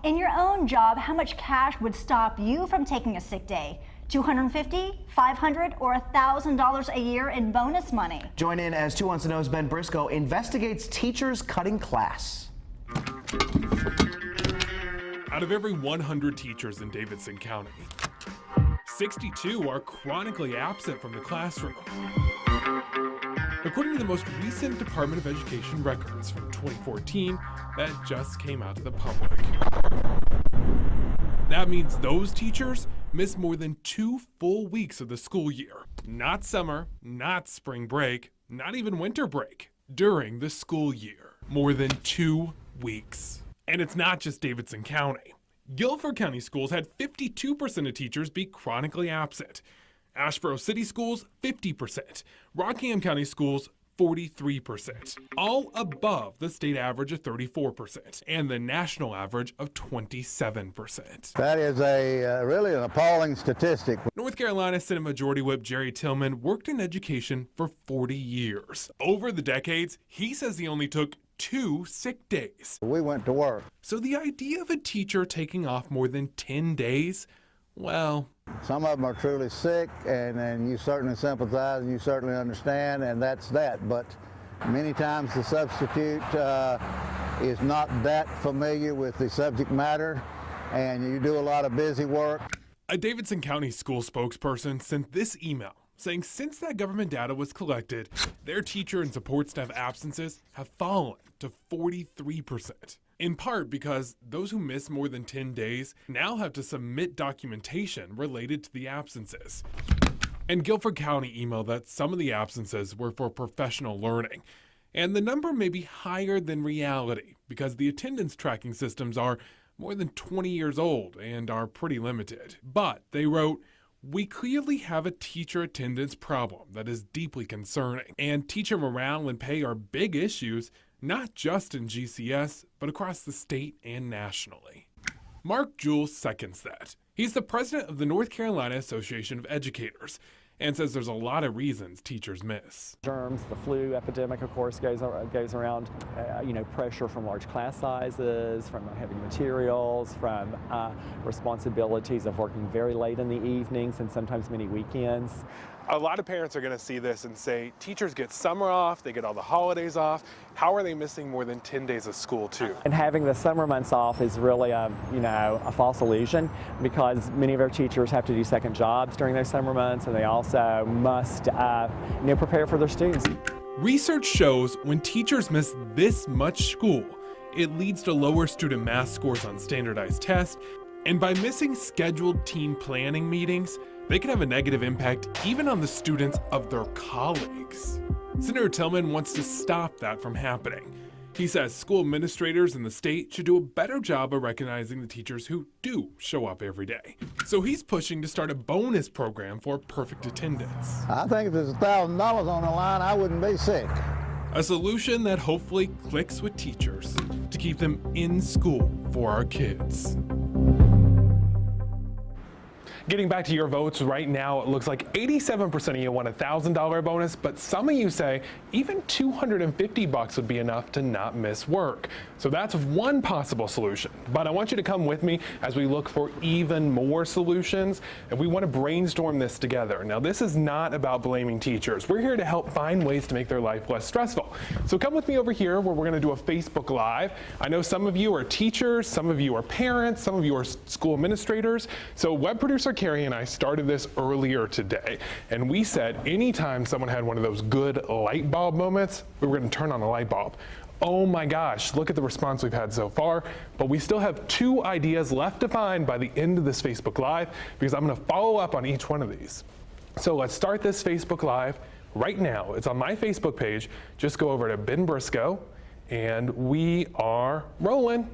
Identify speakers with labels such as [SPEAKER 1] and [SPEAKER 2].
[SPEAKER 1] In your own job, how much cash would stop you from taking a sick day? $250, $500, or $1,000 a year in bonus money?
[SPEAKER 2] Join in as 2 Wants to Know's Ben Briscoe investigates teachers cutting class.
[SPEAKER 3] Out of every 100 teachers in Davidson County, 62 are chronically absent from the classroom. According to the most recent Department of Education records from 2014 that just came out to the public. That means those teachers miss more than 2 full weeks of the school year. Not summer, not spring break, not even winter break. During the school year. More than 2 weeks. And it's not just Davidson County. Guilford County Schools had 52% of teachers be chronically absent. Asheboro City Schools, 50%. Rockingham County Schools, 43%. All above the state average of 34% and the national average of 27%.
[SPEAKER 4] That is really an appalling statistic.
[SPEAKER 3] North Carolina Senate Majority Whip Jerry Tillman worked in education for 40 years. Over the decades, he says he only took 2 sick days.
[SPEAKER 4] We went to work.
[SPEAKER 3] So the idea of a teacher taking off more than 10 days, well,
[SPEAKER 4] some of them are truly sick, and you certainly sympathize and you certainly understand, and that's that. But many times the substitute is not that familiar with the subject matter, and you do a lot of busy work.
[SPEAKER 3] A Davidson County school spokesperson sent this email saying since that government data was collected, their teacher and support staff absences have fallen to 43%. In part because those who miss more than 10 days now have to submit documentation related to the absences. And Guilford County emailed that some of the absences were for professional learning. And the number may be higher than reality because the attendance tracking systems are more than 20 years old and are pretty limited. But they wrote, "We clearly have a teacher attendance problem that is deeply concerning, and teacher morale and pay are big issues, not just in GCS, but across the state and nationally." Mark Jules seconds that. He's the president of the North Carolina Association of Educators and says there's a lot of reasons teachers miss.
[SPEAKER 5] Germs, the flu epidemic, of course, goes around. Pressure from large class sizes, from heavy materials, from responsibilities of working very late in the evenings and sometimes many weekends.
[SPEAKER 3] A lot of parents are going to see this and say, teachers get summer off, they get all the holidays off. How are they missing more than 10 days of school too?
[SPEAKER 5] And having the summer months off is really a false illusion, because many of our teachers have to do second jobs during those summer months, and they also must prepare for their students.
[SPEAKER 3] Research shows when teachers miss this much school, it leads to lower student math scores on standardized tests, and by missing scheduled team planning meetings, they can have a negative impact even on the students of their colleagues. Senator Tillman wants to stop that from happening. He says school administrators in the state should do a better job of recognizing the teachers who do show up every day. So he's pushing to start a bonus program for perfect attendance.
[SPEAKER 4] I think if there's $1,000 on the line, I wouldn't be sick.
[SPEAKER 3] A solution that hopefully clicks with teachers to keep them in school for our kids. Getting back to your votes right now, it looks like 87% of you want a $1,000 bonus, but some of you say even $250 would be enough to not miss work. So that's one possible solution. But I want you to come with me as we look for even more solutions, and we want to brainstorm this together. Now, this is not about blaming teachers. We're here to help find ways to make their life less stressful. So come with me over here where we're going to do a Facebook Live. I know some of you are teachers, some of you are parents, some of you are school administrators. So web producer Carrie and I started this earlier today, and we said anytime someone had one of those good light bulb moments, we were going to turn on a light bulb. Oh my gosh, look at the response we've had so far, but we still have 2 ideas left to find by the end of this Facebook Live, because I'm going to follow up on each one of these. So let's start this Facebook Live right now. It's on my Facebook page. Just go over to Ben Briscoe, and we are rolling.